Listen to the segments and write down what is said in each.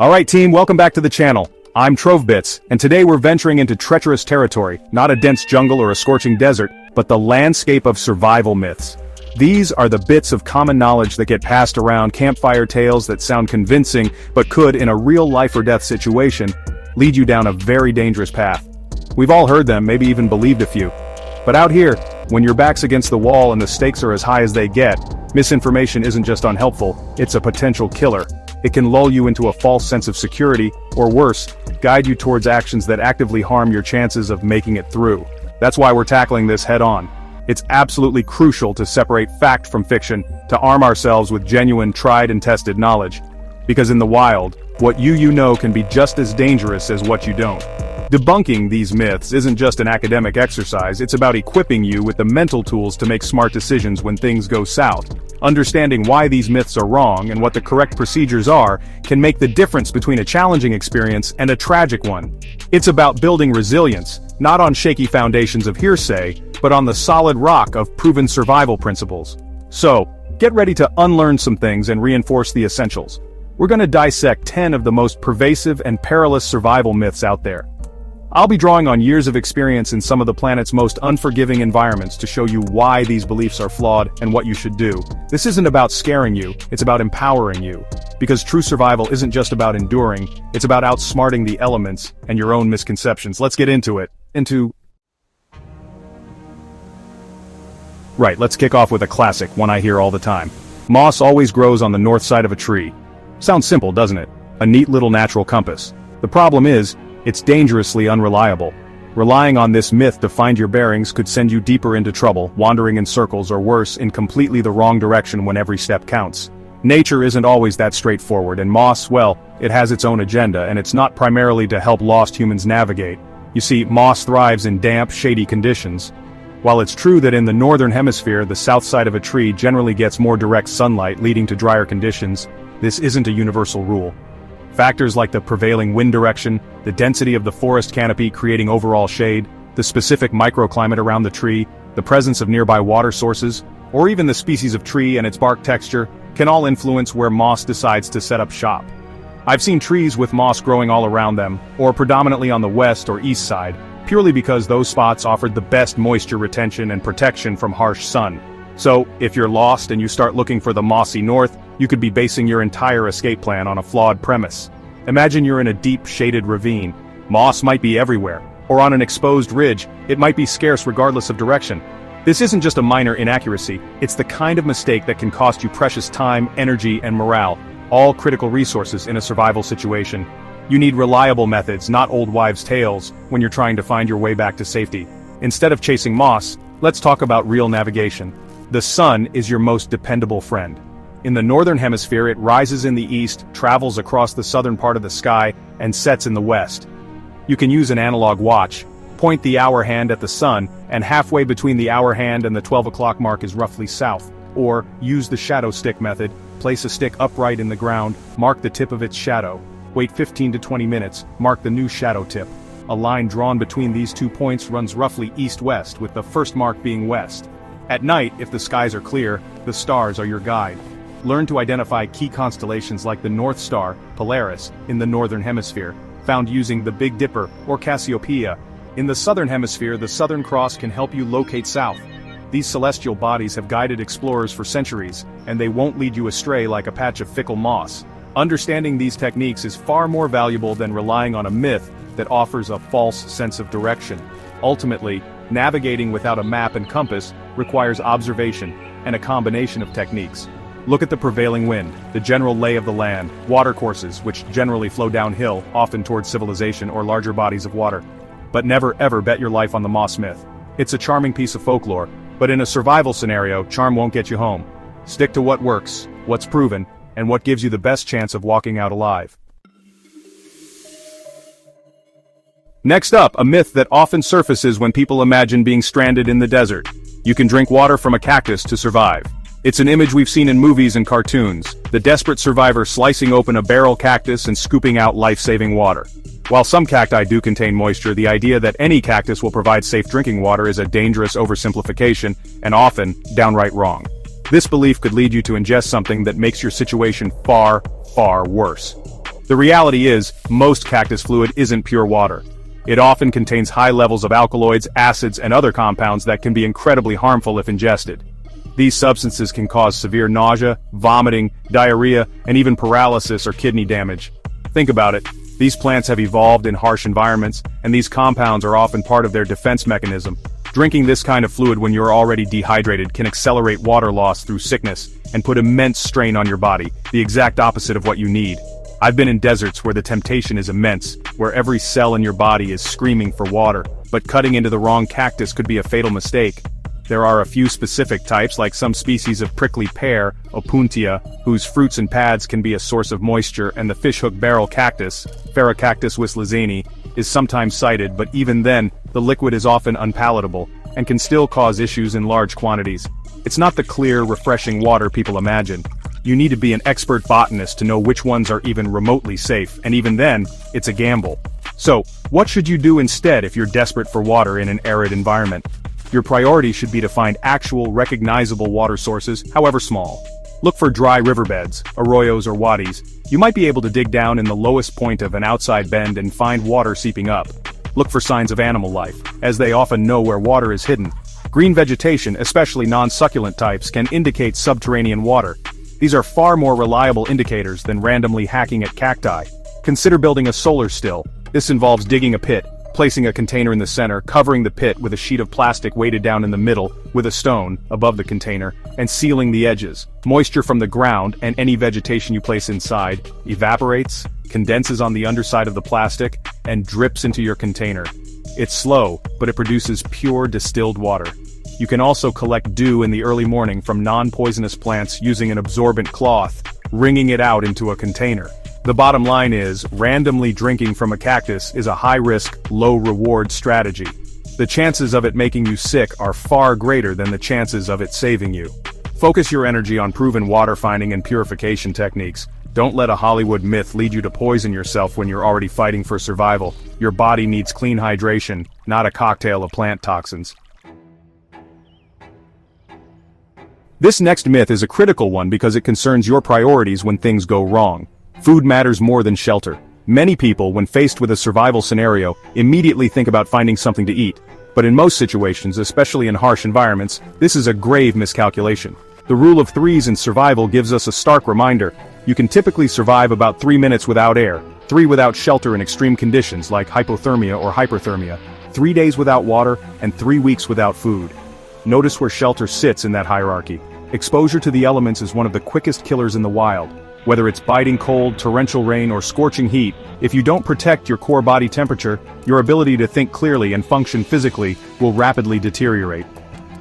Alright team, welcome back to the channel. I'm Trovebits, and today we're venturing into treacherous territory, not a dense jungle or a scorching desert, but the landscape of survival myths. These are the bits of common knowledge that get passed around, campfire tales that sound convincing, but could, in a real life or death situation, lead you down a very dangerous path. We've all heard them, maybe even believed a few. But out here, when your back's against the wall and the stakes are as high as they get, misinformation isn't just unhelpful, it's a potential killer. It can lull you into a false sense of security, or worse, guide you towards actions that actively harm your chances of making it through. That's why we're tackling this head-on. It's absolutely crucial to separate fact from fiction, to arm ourselves with genuine, tried and tested knowledge. Because in the wild, what you know can be just as dangerous as what you don't. Debunking these myths isn't just an academic exercise, it's about equipping you with the mental tools to make smart decisions when things go south. Understanding why these myths are wrong and what the correct procedures are can make the difference between a challenging experience and a tragic one. It's about building resilience, not on shaky foundations of hearsay, but on the solid rock of proven survival principles. So, get ready to unlearn some things and reinforce the essentials. We're going to dissect 10 of the most pervasive and perilous survival myths out there. I'll be drawing on years of experience in some of the planet's most unforgiving environments to show you why these beliefs are flawed and what you should do. This isn't about scaring you, it's about empowering you. Because true survival isn't just about enduring, it's about outsmarting the elements and your own misconceptions. Let's get into it. Right, let's kick off with a classic, one I hear all the time. Moss always grows on the north side of a tree. Sounds simple, doesn't it? A neat little natural compass. The problem is, it's dangerously unreliable. Relying on this myth to find your bearings could send you deeper into trouble, wandering in circles or worse, in completely the wrong direction when every step counts. Nature isn't always that straightforward, and moss, well, it has its own agenda, and it's not primarily to help lost humans navigate. You see, moss thrives in damp, shady conditions. While it's true that in the northern hemisphere the south side of a tree generally gets more direct sunlight leading to drier conditions, this isn't a universal rule. Factors like the prevailing wind direction, the density of the forest canopy creating overall shade, the specific microclimate around the tree, the presence of nearby water sources, or even the species of tree and its bark texture, can all influence where moss decides to set up shop. I've seen trees with moss growing all around them, or predominantly on the west or east side, purely because those spots offered the best moisture retention and protection from harsh sun. So, if you're lost and you start looking for the mossy north, you could be basing your entire escape plan on a flawed premise. Imagine you're in a deep, shaded ravine. Moss might be everywhere, or on an exposed ridge, it might be scarce regardless of direction. This isn't just a minor inaccuracy, it's the kind of mistake that can cost you precious time, energy, and morale, all critical resources in a survival situation. You need reliable methods, not old wives' tales, when you're trying to find your way back to safety. Instead of chasing moss, let's talk about real navigation. The sun is your most dependable friend. In the northern hemisphere, it rises in the east, travels across the southern part of the sky, and sets in the west. You can use an analog watch, point the hour hand at the sun, and halfway between the hour hand and the 12 o'clock mark is roughly south. Or, use the shadow stick method, place a stick upright in the ground, mark the tip of its shadow. Wait 15 to 20 minutes, mark the new shadow tip. A line drawn between these 2 points runs roughly east-west, with the first mark being west. At night, if the skies are clear, the stars are your guide. Learn to identify key constellations like the North Star, Polaris, in the northern hemisphere, found using the Big Dipper or Cassiopeia. In the southern hemisphere, the Southern Cross can help you locate south. These celestial bodies have guided explorers for centuries, and they won't lead you astray like a patch of fickle moss. Understanding these techniques is far more valuable than relying on a myth that offers a false sense of direction. Ultimately, navigating without a map and compass requires observation and a combination of techniques. Look at the prevailing wind, the general lay of the land, watercourses, which generally flow downhill, often towards civilization or larger bodies of water. But never ever bet your life on the moss myth. It's a charming piece of folklore, but in a survival scenario, charm won't get you home. Stick to what works, what's proven, and what gives you the best chance of walking out alive. Next up, a myth that often surfaces when people imagine being stranded in the desert. You can drink water from a cactus to survive. It's an image we've seen in movies and cartoons, the desperate survivor slicing open a barrel cactus and scooping out life-saving water. While some cacti do contain moisture, the idea that any cactus will provide safe drinking water is a dangerous oversimplification, and often downright wrong. This belief could lead you to ingest something that makes your situation far, far worse. The reality is, most cactus fluid isn't pure water. It often contains high levels of alkaloids, acids, and other compounds that can be incredibly harmful if ingested. These substances can cause severe nausea, vomiting, diarrhea, and even paralysis or kidney damage. Think about it. These plants have evolved in harsh environments, and these compounds are often part of their defense mechanism. Drinking this kind of fluid when you're already dehydrated can accelerate water loss through sickness and put immense strain on your body, the exact opposite of what you need. I've been in deserts where the temptation is immense, where every cell in your body is screaming for water, but cutting into the wrong cactus could be a fatal mistake. There are a few specific types, like some species of prickly pear, Opuntia, whose fruits and pads can be a source of moisture, and the fishhook barrel cactus, Pherocactus wislizani, is sometimes cited, but even then, the liquid is often unpalatable, and can still cause issues in large quantities. It's not the clear, refreshing water people imagine. You need to be an expert botanist to know which ones are even remotely safe, and even then, it's a gamble. So, what should you do instead if you're desperate for water in an arid environment? Your priority should be to find actual, recognizable water sources, however small. Look for dry riverbeds, arroyos or wadis. You might be able to dig down in the lowest point of an outside bend and find water seeping up. Look for signs of animal life, as they often know where water is hidden. Green vegetation, especially non-succulent types, can indicate subterranean water. These are far more reliable indicators than randomly hacking at cacti. Consider building a solar still. This involves digging a pit, placing a container in the center, covering the pit with a sheet of plastic weighted down in the middle, with a stone above the container, and sealing the edges. Moisture from the ground and any vegetation you place inside evaporates, condenses on the underside of the plastic, and drips into your container. It's slow, but it produces pure distilled water. You can also collect dew in the early morning from non-poisonous plants using an absorbent cloth, wringing it out into a container. The bottom line is, randomly drinking from a cactus is a high-risk, low-reward strategy. The chances of it making you sick are far greater than the chances of it saving you. Focus your energy on proven water finding and purification techniques. Don't let a Hollywood myth lead you to poison yourself when you're already fighting for survival. Your body needs clean hydration, not a cocktail of plant toxins. This next myth is a critical one because it concerns your priorities when things go wrong. Food matters more than shelter. Many people, when faced with a survival scenario, immediately think about finding something to eat. But in most situations, especially in harsh environments, this is a grave miscalculation. The rule of threes in survival gives us a stark reminder. You can typically survive about 3 minutes without air, 3 without shelter in extreme conditions like hypothermia or hyperthermia, 3 days without water, and 3 weeks without food. Notice where shelter sits in that hierarchy. Exposure to the elements is one of the quickest killers in the wild. Whether it's biting cold, torrential rain, or scorching heat, if you don't protect your core body temperature, your ability to think clearly and function physically will rapidly deteriorate.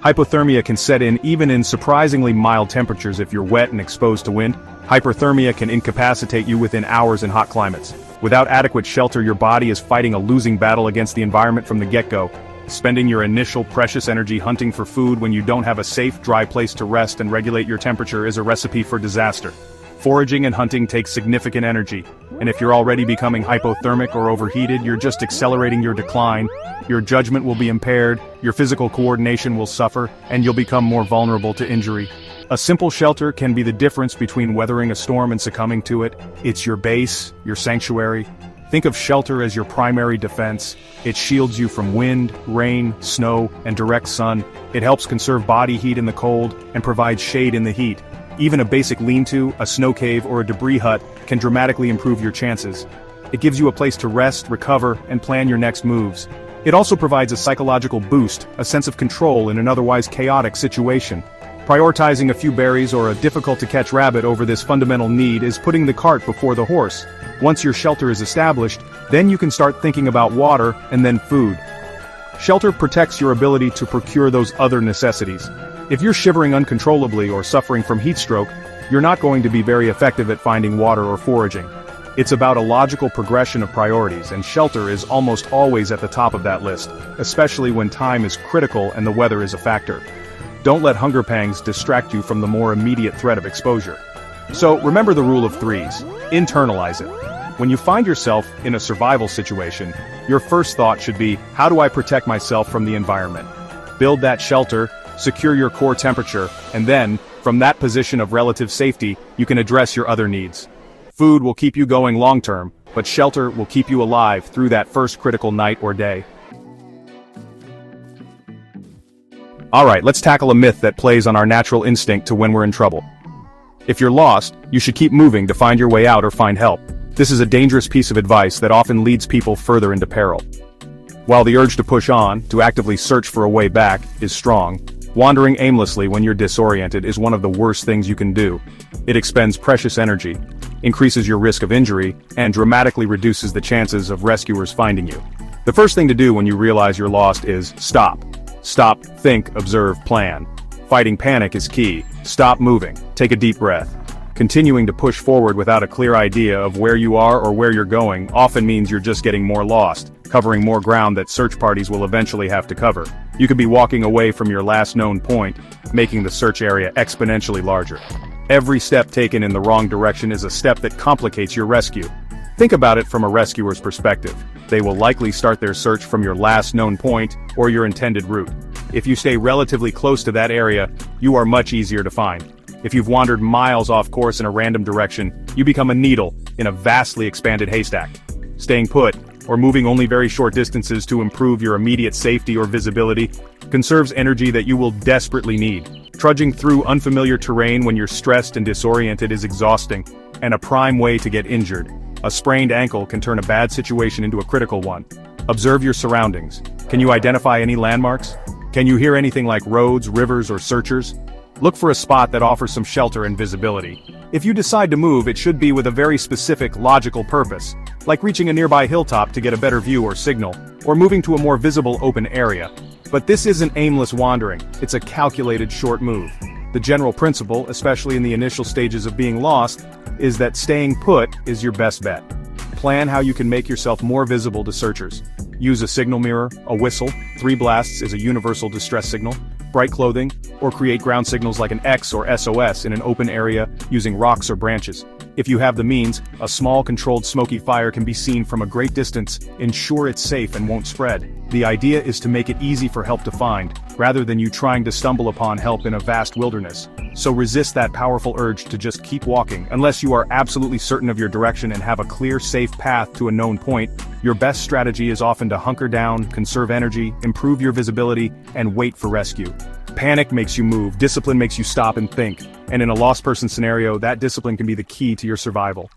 Hypothermia can set in even in surprisingly mild temperatures if you're wet and exposed to wind. Hyperthermia can incapacitate you within hours in hot climates. Without adequate shelter, your body is fighting a losing battle against the environment from the get-go. Spending your initial precious energy hunting for food when you don't have a safe, dry place to rest and regulate your temperature is a recipe for disaster. Foraging and hunting takes significant energy, and if you're already becoming hypothermic or overheated, you're just accelerating your decline. Your judgment will be impaired, your physical coordination will suffer, and you'll become more vulnerable to injury. A simple shelter can be the difference between weathering a storm and succumbing to it. It's your base, your sanctuary. Think of shelter as your primary defense. It shields you from wind, rain, snow, and direct sun. It helps conserve body heat in the cold and provides shade in the heat. Even a basic lean-to, a snow cave, or a debris hut can dramatically improve your chances. It gives you a place to rest, recover, and plan your next moves. It also provides a psychological boost, a sense of control in an otherwise chaotic situation. Prioritizing a few berries or a difficult-to-catch rabbit over this fundamental need is putting the cart before the horse. Once your shelter is established, then you can start thinking about water and then food. Shelter protects your ability to procure those other necessities. If you're shivering uncontrollably or suffering from heat stroke, you're not going to be very effective at finding water or foraging. It's about a logical progression of priorities, and shelter is almost always at the top of that list, especially when time is critical and the weather is a factor. Don't let hunger pangs distract you from the more immediate threat of exposure. So remember the rule of threes. Internalize it. When you find yourself in a survival situation, your first thought should be, how do I protect myself from the environment? Build that shelter, secure your core temperature, and then, from that position of relative safety, you can address your other needs. Food will keep you going long-term, but shelter will keep you alive through that first critical night or day. Alright, let's tackle a myth that plays on our natural instinct to when we're in trouble. If you're lost, you should keep moving to find your way out or find help. This is a dangerous piece of advice that often leads people further into peril. While the urge to push on, to actively search for a way back, is strong, wandering aimlessly when you're disoriented is one of the worst things you can do. It expends precious energy, increases your risk of injury, and dramatically reduces the chances of rescuers finding you. The first thing to do when you realize you're lost is stop. Stop, think, observe, plan. Fighting panic is key. Stop moving. Take a deep breath. Continuing to push forward without a clear idea of where you are or where you're going often means you're just getting more lost, covering more ground that search parties will eventually have to cover. You could be walking away from your last known point, making the search area exponentially larger. Every step taken in the wrong direction is a step that complicates your rescue. Think about it from a rescuer's perspective. They will likely start their search from your last known point or your intended route. If you stay relatively close to that area, you are much easier to find. If you've wandered miles off course in a random direction, you become a needle in a vastly expanded haystack. Staying put, or moving only very short distances to improve your immediate safety or visibility, conserves energy that you will desperately need. Trudging through unfamiliar terrain when you're stressed and disoriented is exhausting, and a prime way to get injured. A sprained ankle can turn a bad situation into a critical one. Observe your surroundings. Can you identify any landmarks? Can you hear anything like roads, rivers, or searchers? Look for a spot that offers some shelter and visibility. If you decide to move, it should be with a very specific, logical purpose, like reaching a nearby hilltop to get a better view or signal, or moving to a more visible open area. But this isn't aimless wandering, it's a calculated short move. The general principle, especially in the initial stages of being lost, is that staying put is your best bet. Plan how you can make yourself more visible to searchers. Use a signal mirror, a whistle, 3 blasts is a universal distress signal, bright clothing, or create ground signals like an X or SOS in an open area using rocks or branches. If you have the means, a small controlled smoky fire can be seen from a great distance. Ensure it's safe and won't spread. The idea is to make it easy for help to find, rather than you trying to stumble upon help in a vast wilderness. So resist that powerful urge to just keep walking. Unless you are absolutely certain of your direction and have a clear, safe path to a known point, your best strategy is often to hunker down, conserve energy, improve your visibility, and wait for rescue. Panic makes you move, discipline makes you stop and think, and in a lost person scenario, that discipline can be the key to your survival.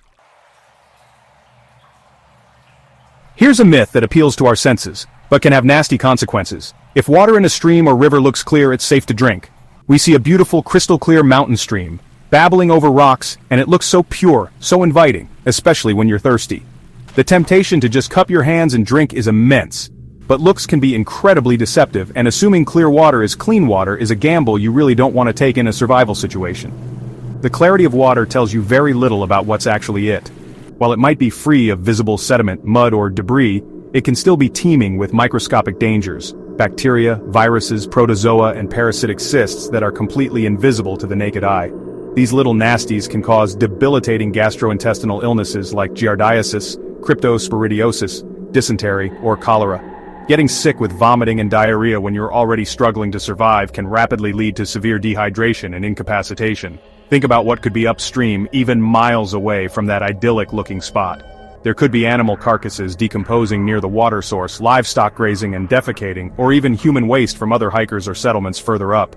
Here's a myth that appeals to our senses, but can have nasty consequences. If water in a stream or river looks clear, it's safe to drink. We see a beautiful crystal clear mountain stream, babbling over rocks, and it looks so pure, so inviting, especially when you're thirsty. The temptation to just cup your hands and drink is immense. But looks can be incredibly deceptive, and assuming clear water is clean water is a gamble you really don't want to take in a survival situation. The clarity of water tells you very little about what's actually it. While it might be free of visible sediment, mud, or debris, it can still be teeming with microscopic dangers, bacteria, viruses, protozoa, and parasitic cysts that are completely invisible to the naked eye. These little nasties can cause debilitating gastrointestinal illnesses like giardiasis, cryptosporidiosis, dysentery, or cholera. Getting sick with vomiting and diarrhea when you're already struggling to survive can rapidly lead to severe dehydration and incapacitation. Think about what could be upstream, even miles away from that idyllic-looking spot. There could be animal carcasses decomposing near the water source, livestock grazing and defecating, or even human waste from other hikers or settlements further up.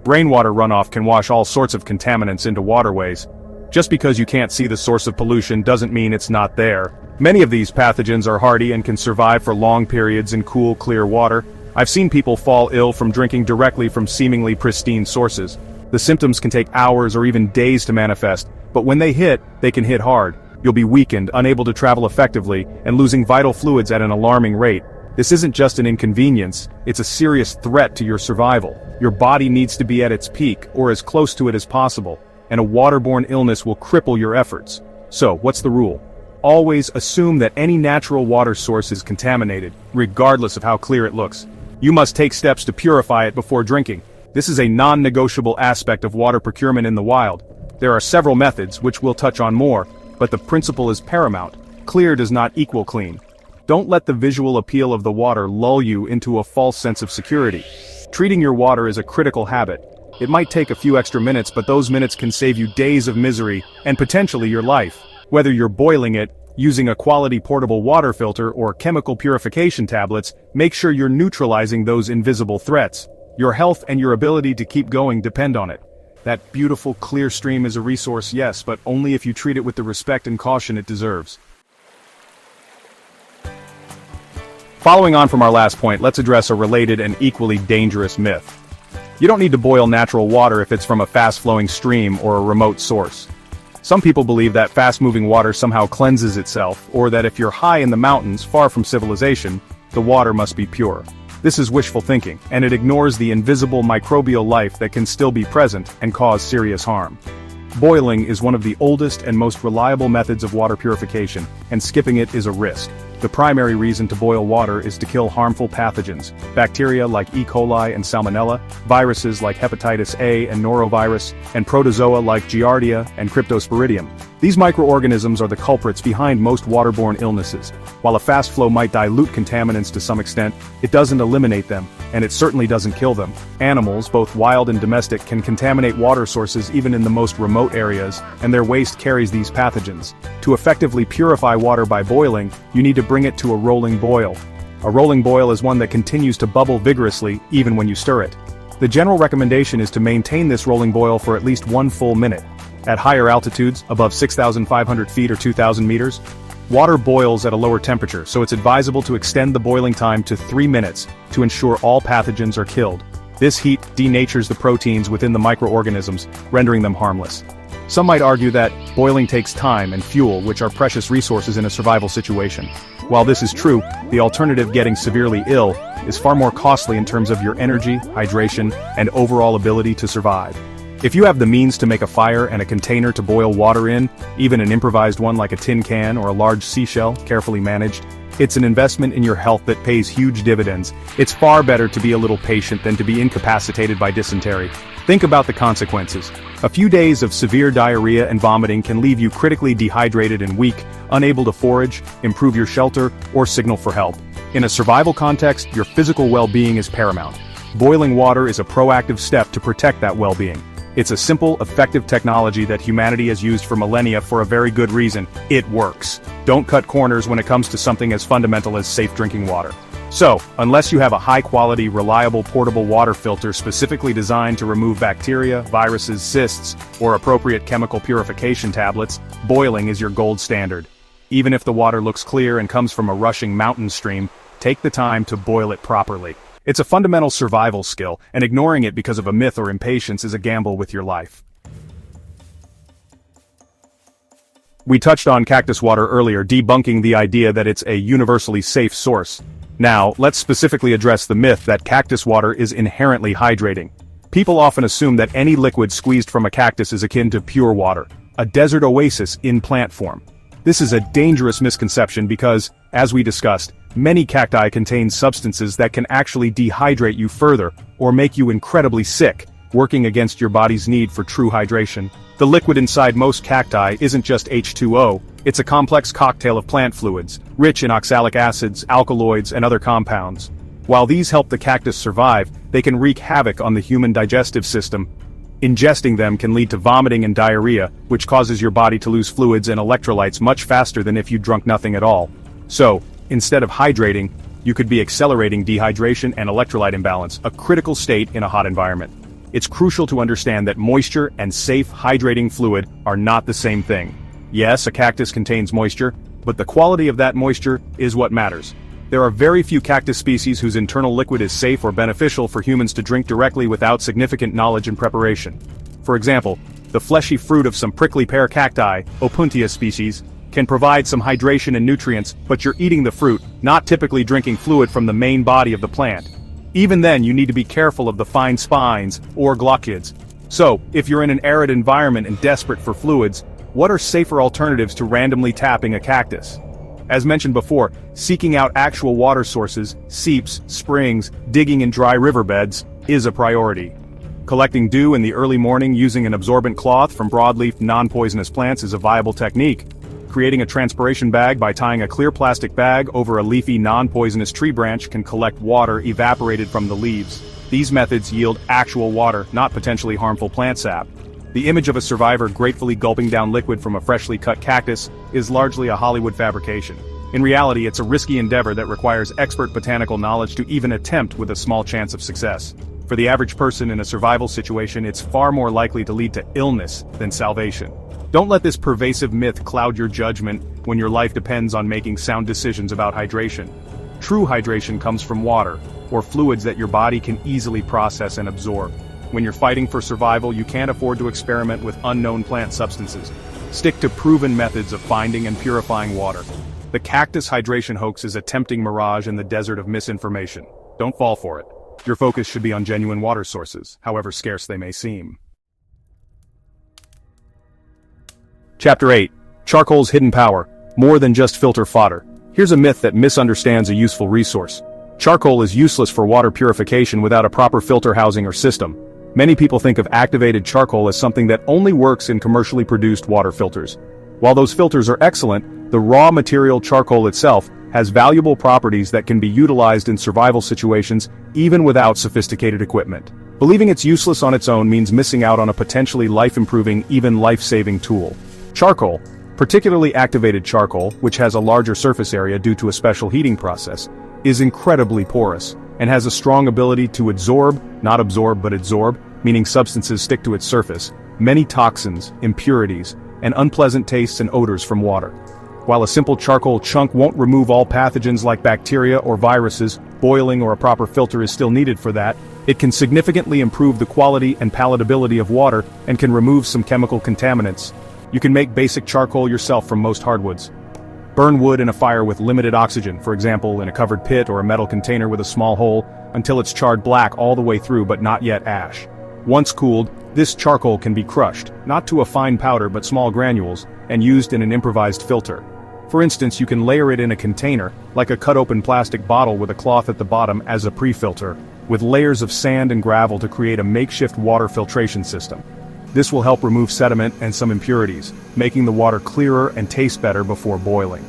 Rainwater runoff can wash all sorts of contaminants into waterways. Just because you can't see the source of pollution doesn't mean it's not there. Many of these pathogens are hardy and can survive for long periods in cool, clear water. I've seen people fall ill from drinking directly from seemingly pristine sources. The symptoms can take hours or even days to manifest, but when they hit, they can hit hard. You'll be weakened, unable to travel effectively, and losing vital fluids at an alarming rate. This isn't just an inconvenience, it's a serious threat to your survival. Your body needs to be at its peak, or as close to it as possible, and a waterborne illness will cripple your efforts. So, what's the rule? Always assume that any natural water source is contaminated, regardless of how clear it looks. You must take steps to purify it before drinking. This is a non-negotiable aspect of water procurement in the wild. There are several methods, which we'll touch on more, but the principle is paramount. Clear does not equal clean. Don't let the visual appeal of the water lull you into a false sense of security. Treating your water is a critical habit. It might take a few extra minutes, but those minutes can save you days of misery, and potentially your life. Whether you're boiling it, using a quality portable water filter or chemical purification tablets, make sure you're neutralizing those invisible threats. Your health and your ability to keep going depend on it. That beautiful, clear stream is a resource, yes, but only if you treat it with the respect and caution it deserves. Following on from our last point, let's address a related and equally dangerous myth. You don't need to boil natural water if it's from a fast-flowing stream or a remote source. Some people believe that fast-moving water somehow cleanses itself, or that if you're high in the mountains, far from civilization, the water must be pure. This is wishful thinking, and it ignores the invisible microbial life that can still be present and cause serious harm. Boiling is one of the oldest and most reliable methods of water purification, and skipping it is a risk. The primary reason to boil water is to kill harmful pathogens, bacteria like E. coli and Salmonella, viruses like hepatitis A and norovirus, and protozoa like Giardia and Cryptosporidium. These microorganisms are the culprits behind most waterborne illnesses. While a fast flow might dilute contaminants to some extent, it doesn't eliminate them, and it certainly doesn't kill them. Animals, both wild and domestic, can contaminate water sources even in the most remote areas, and their waste carries these pathogens. To effectively purify water by boiling, you need to bring it to a rolling boil. A rolling boil is one that continues to bubble vigorously, even when you stir it. The general recommendation is to maintain this rolling boil for at least 1 full minute. At higher altitudes, above 6,500 feet or 2,000 meters, water boils at a lower temperature, so it's advisable to extend the boiling time to 3 minutes to ensure all pathogens are killed. This heat denatures the proteins within the microorganisms, rendering them harmless. Some might argue that boiling takes time and fuel, which are precious resources in a survival situation. While this is true, the alternative, getting severely ill, is far more costly in terms of your energy, hydration, and overall ability to survive. If you have the means to make a fire and a container to boil water in, even an improvised one like a tin can or a large seashell, carefully managed, it's an investment in your health that pays huge dividends. It's far better to be a little patient than to be incapacitated by dysentery. Think about the consequences. A few days of severe diarrhea and vomiting can leave you critically dehydrated and weak, unable to forage, improve your shelter, or signal for help. In a survival context, your physical well-being is paramount. Boiling water is a proactive step to protect that well-being. It's a simple, effective technology that humanity has used for millennia for a very good reason. It works. Don't cut corners when it comes to something as fundamental as safe drinking water. So, unless you have a high-quality, reliable portable water filter specifically designed to remove bacteria, viruses, cysts, or appropriate chemical purification tablets, boiling is your gold standard. Even if the water looks clear and comes from a rushing mountain stream, take the time to boil it properly. It's a fundamental survival skill, and ignoring it because of a myth or impatience is a gamble with your life. We touched on cactus water earlier, debunking the idea that it's a universally safe source. Now, let's specifically address the myth that cactus water is inherently hydrating. People often assume that any liquid squeezed from a cactus is akin to pure water, a desert oasis in plant form. This is a dangerous misconception because, as we discussed, many cacti contain substances that can actually dehydrate you further or make you incredibly sick, working against your body's need for true hydration. The liquid inside most cacti isn't just H2O, it's a complex cocktail of plant fluids, rich in oxalic acids, alkaloids, and other compounds. While these help the cactus survive, they can wreak havoc on the human digestive system. Ingesting them can lead to vomiting and diarrhea, which causes your body to lose fluids and electrolytes much faster than if you drunk nothing at all. So, instead of hydrating, you could be accelerating dehydration and electrolyte imbalance, a critical state in a hot environment. It's crucial to understand that moisture and safe hydrating fluid are not the same thing. Yes, a cactus contains moisture, but the quality of that moisture is what matters. There are very few cactus species whose internal liquid is safe or beneficial for humans to drink directly without significant knowledge and preparation. For example, the fleshy fruit of some prickly pear cacti, Opuntia species, can provide some hydration and nutrients, but you're eating the fruit, not typically drinking fluid from the main body of the plant. Even then, you need to be careful of the fine spines or glochids. So, if you're in an arid environment and desperate for fluids, what are safer alternatives to randomly tapping a cactus? As mentioned before, seeking out actual water sources, seeps, springs, digging in dry riverbeds, is a priority. Collecting dew in the early morning using an absorbent cloth from broadleaf non-poisonous plants is a viable technique. Creating a transpiration bag by tying a clear plastic bag over a leafy non-poisonous tree branch can collect water evaporated from the leaves. These methods yield actual water, not potentially harmful plant sap. The image of a survivor gratefully gulping down liquid from a freshly cut cactus is largely a Hollywood fabrication. In reality, it's a risky endeavor that requires expert botanical knowledge to even attempt with a small chance of success. For the average person in a survival situation, it's far more likely to lead to illness than salvation. Don't let this pervasive myth cloud your judgment when your life depends on making sound decisions about hydration. True hydration comes from water, or fluids that your body can easily process and absorb. When you're fighting for survival, you can't afford to experiment with unknown plant substances. Stick to proven methods of finding and purifying water. The cactus hydration hoax is a tempting mirage in the desert of misinformation. Don't fall for it. Your focus should be on genuine water sources, however scarce they may seem. Chapter 8. Charcoal's Hidden Power. More than just filter fodder. Here's a myth that misunderstands a useful resource. Charcoal is useless for water purification without a proper filter housing or system. Many people think of activated charcoal as something that only works in commercially produced water filters. While those filters are excellent, the raw material charcoal itself has valuable properties that can be utilized in survival situations even without sophisticated equipment. Believing it's useless on its own means missing out on a potentially life-improving, even life-saving tool. Charcoal, particularly activated charcoal, which has a larger surface area due to a special heating process, is incredibly porous, and has a strong ability to not absorb but adsorb, meaning substances stick to its surface, many toxins, impurities, and unpleasant tastes and odors from water. While a simple charcoal chunk won't remove all pathogens like bacteria or viruses, boiling or a proper filter is still needed for that. It can significantly improve the quality and palatability of water and can remove some chemical contaminants. You can make basic charcoal yourself from most hardwoods. Burn wood in a fire with limited oxygen, for example in a covered pit or a metal container with a small hole, until it's charred black all the way through but not yet ash. Once cooled, this charcoal can be crushed, not to a fine powder but small granules, and used in an improvised filter. For instance, you can layer it in a container, like a cut-open plastic bottle with a cloth at the bottom as a pre-filter, with layers of sand and gravel to create a makeshift water filtration system. This will help remove sediment and some impurities, making the water clearer and taste better before boiling.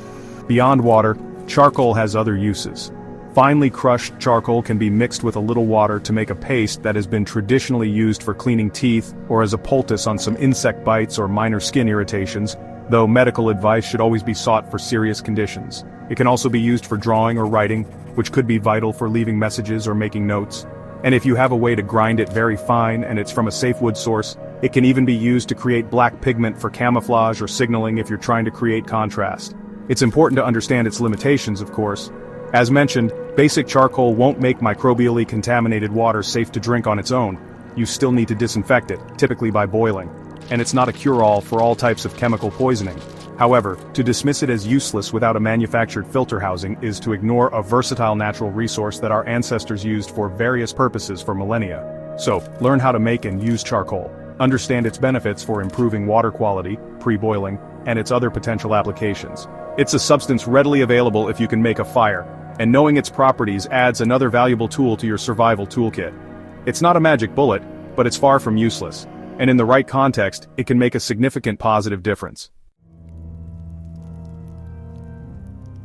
Beyond water, charcoal has other uses. Finely crushed charcoal can be mixed with a little water to make a paste that has been traditionally used for cleaning teeth or as a poultice on some insect bites or minor skin irritations, though medical advice should always be sought for serious conditions. It can also be used for drawing or writing, which could be vital for leaving messages or making notes. And if you have a way to grind it very fine and it's from a safe wood source, it can even be used to create black pigment for camouflage or signaling if you're trying to create contrast. It's important to understand its limitations, of course. As mentioned, basic charcoal won't make microbially contaminated water safe to drink on its own. You still need to disinfect it, typically by boiling. And it's not a cure-all for all types of chemical poisoning. However, to dismiss it as useless without a manufactured filter housing is to ignore a versatile natural resource that our ancestors used for various purposes for millennia. So, learn how to make and use charcoal. Understand its benefits for improving water quality, pre-boiling, and its other potential applications. It's a substance readily available if you can make a fire, and knowing its properties adds another valuable tool to your survival toolkit. It's not a magic bullet, but it's far from useless, and in the right context, it can make a significant positive difference.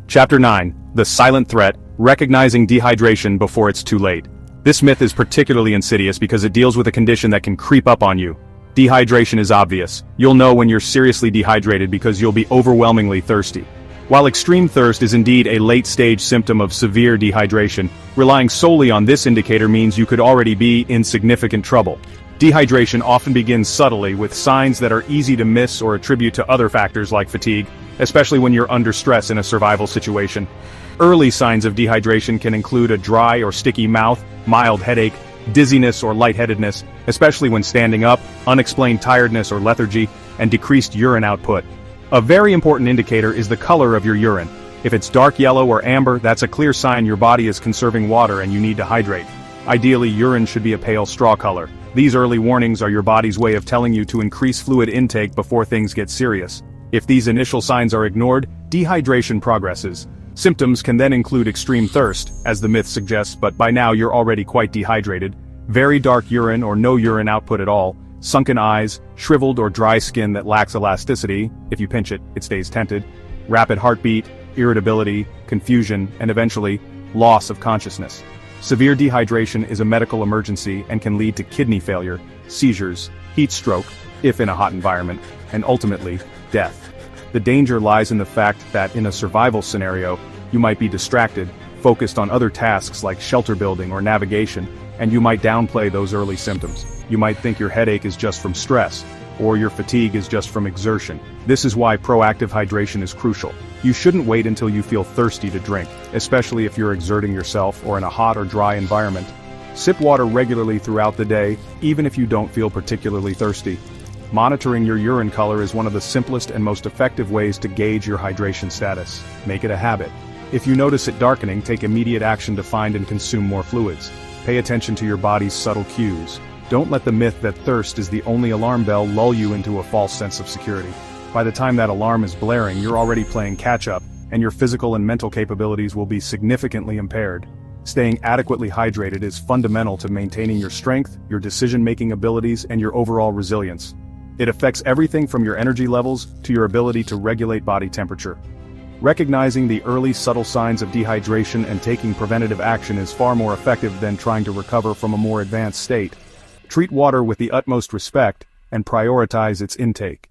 Chapter 9. The Silent Threat, Recognizing Dehydration Before It's Too Late. This myth is particularly insidious because it deals with a condition that can creep up on you. Dehydration is obvious. You'll know when you're seriously dehydrated because you'll be overwhelmingly thirsty. While extreme thirst is indeed a late-stage symptom of severe dehydration, relying solely on this indicator means you could already be in significant trouble. Dehydration often begins subtly with signs that are easy to miss or attribute to other factors like fatigue, especially when you're under stress in a survival situation. Early signs of dehydration can include a dry or sticky mouth, mild headache, dizziness or lightheadedness, especially when standing up, unexplained tiredness or lethargy, and decreased urine output. A very important indicator is the color of your urine. If it's dark yellow or amber, that's a clear sign your body is conserving water and you need to hydrate. Ideally, urine should be a pale straw color. These early warnings are your body's way of telling you to increase fluid intake before things get serious. If these initial signs are ignored, dehydration progresses. Symptoms can then include extreme thirst, as the myth suggests, but by now you're already quite dehydrated, very dark urine or no urine output at all, sunken eyes, shriveled or dry skin that lacks elasticity, if you pinch it, it stays tented, rapid heartbeat, irritability, confusion, and eventually, loss of consciousness. Severe dehydration is a medical emergency and can lead to kidney failure, seizures, heat stroke, if in a hot environment, and ultimately, death. The danger lies in the fact that in a survival scenario, you might be distracted, focused on other tasks like shelter building or navigation, and you might downplay those early symptoms. You might think your headache is just from stress, or your fatigue is just from exertion. This is why proactive hydration is crucial. You shouldn't wait until you feel thirsty to drink, especially if you're exerting yourself or in a hot or dry environment. Sip water regularly throughout the day, even if you don't feel particularly thirsty. Monitoring your urine color is one of the simplest and most effective ways to gauge your hydration status. Make it a habit. If you notice it darkening, take immediate action to find and consume more fluids. Pay attention to your body's subtle cues. Don't let the myth that thirst is the only alarm bell lull you into a false sense of security. By the time that alarm is blaring, you're already playing catch-up, and your physical and mental capabilities will be significantly impaired. Staying adequately hydrated is fundamental to maintaining your strength, your decision-making abilities, and your overall resilience. It affects everything from your energy levels to your ability to regulate body temperature. Recognizing the early subtle signs of dehydration and taking preventative action is far more effective than trying to recover from a more advanced state. Treat water with the utmost respect and prioritize its intake.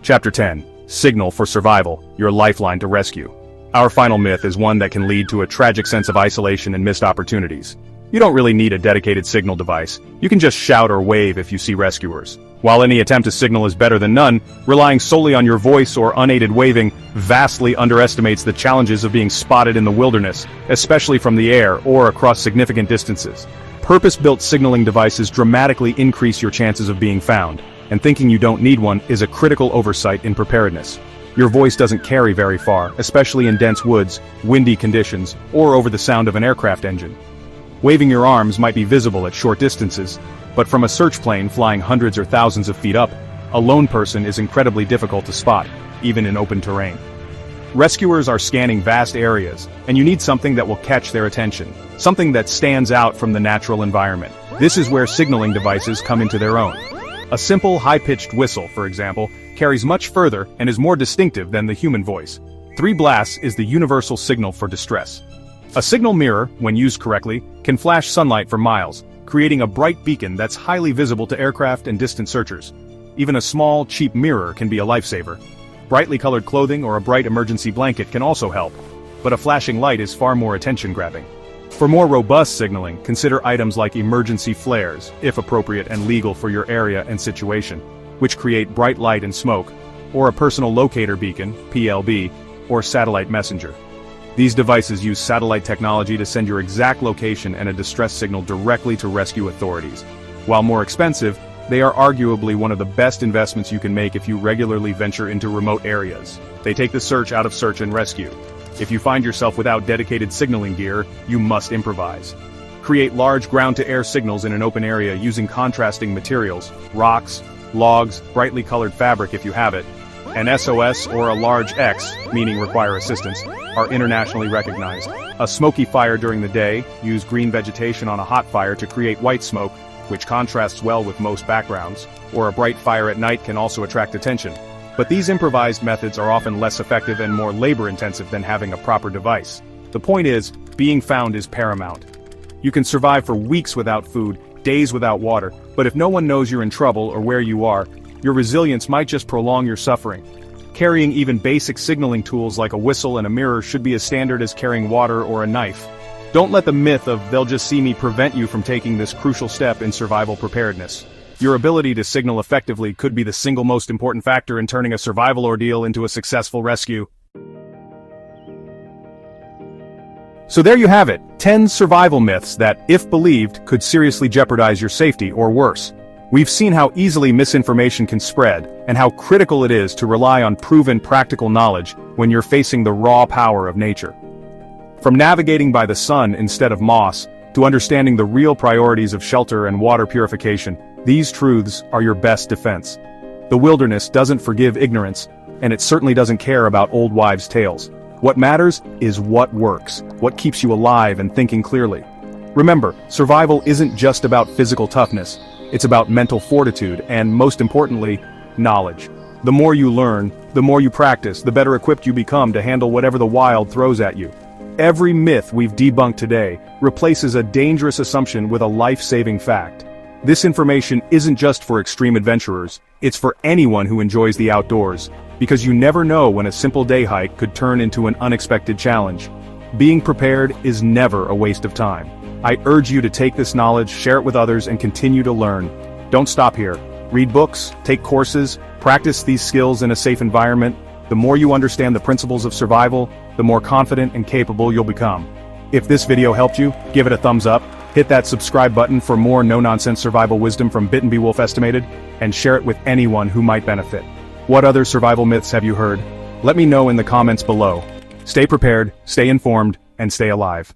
Chapter 10. Signal for Survival, your lifeline to rescue. Our final myth is one that can lead to a tragic sense of isolation and missed opportunities. You don't really need a dedicated signal device. You can just shout or wave if you see rescuers. While any attempt to signal is better than none, relying solely on your voice or unaided waving vastly underestimates the challenges of being spotted in the wilderness, especially from the air or across significant distances. Purpose-built signaling devices dramatically increase your chances of being found, and thinking you don't need one is a critical oversight in preparedness. Your voice doesn't carry very far, especially in dense woods, windy conditions, or over the sound of an aircraft engine. Waving your arms might be visible at short distances, but from a search plane flying hundreds or thousands of feet up, a lone person is incredibly difficult to spot, even in open terrain. Rescuers are scanning vast areas, and you need something that will catch their attention, something that stands out from the natural environment. This is where signaling devices come into their own. A simple, high-pitched whistle, for example, carries much further and is more distinctive than the human voice. 3 blasts is the universal signal for distress. A signal mirror, when used correctly, can flash sunlight for miles, creating a bright beacon that's highly visible to aircraft and distant searchers. Even a small, cheap mirror can be a lifesaver. Brightly colored clothing or a bright emergency blanket can also help, but a flashing light is far more attention-grabbing. For more robust signaling, consider items like emergency flares, if appropriate and legal for your area and situation, which create bright light and smoke, or a personal locator beacon, PLB, or satellite messenger. These devices use satellite technology to send your exact location and a distress signal directly to rescue authorities. While more expensive, they are arguably one of the best investments you can make if you regularly venture into remote areas. They take the search out of search and rescue. If you find yourself without dedicated signaling gear, you must improvise. Create large ground-to-air signals in an open area using contrasting materials, rocks, logs, brightly colored fabric if you have it. An SOS or a large X, meaning require assistance, are internationally recognized. A smoky fire during the day, use green vegetation on a hot fire to create white smoke, which contrasts well with most backgrounds, or a bright fire at night can also attract attention. But these improvised methods are often less effective and more labor-intensive than having a proper device. The point is, being found is paramount. You can survive for weeks without food, days without water, but if no one knows you're in trouble or where you are, your resilience might just prolong your suffering. Carrying even basic signaling tools like a whistle and a mirror should be as standard as carrying water or a knife. Don't let the myth of "they'll just see me" prevent you from taking this crucial step in survival preparedness. Your ability to signal effectively could be the single most important factor in turning a survival ordeal into a successful rescue. So there you have it, 10 survival myths that, if believed, could seriously jeopardize your safety or worse. We've seen how easily misinformation can spread, and how critical it is to rely on proven practical knowledge when you're facing the raw power of nature. From navigating by the sun instead of moss, to understanding the real priorities of shelter and water purification, these truths are your best defense. The wilderness doesn't forgive ignorance, and it certainly doesn't care about old wives' tales. What matters is what works, what keeps you alive and thinking clearly. Remember, survival isn't just about physical toughness. It's about mental fortitude and, most importantly, knowledge. The more you learn, the more you practice, the better equipped you become to handle whatever the wild throws at you. Every myth we've debunked today replaces a dangerous assumption with a life-saving fact. This information isn't just for extreme adventurers, it's for anyone who enjoys the outdoors, because you never know when a simple day hike could turn into an unexpected challenge. Being prepared is never a waste of time. I urge you to take this knowledge, share it with others, and continue to learn. Don't stop here. Read books, take courses, practice these skills in a safe environment. The more you understand the principles of survival, the more confident and capable you'll become. If this video helped you, give it a thumbs up, hit that subscribe button for more no-nonsense survival wisdom from Bit and Be Wolf Estimated, and share it with anyone who might benefit. What other survival myths have you heard? Let me know in the comments below. Stay prepared, stay informed, and stay alive.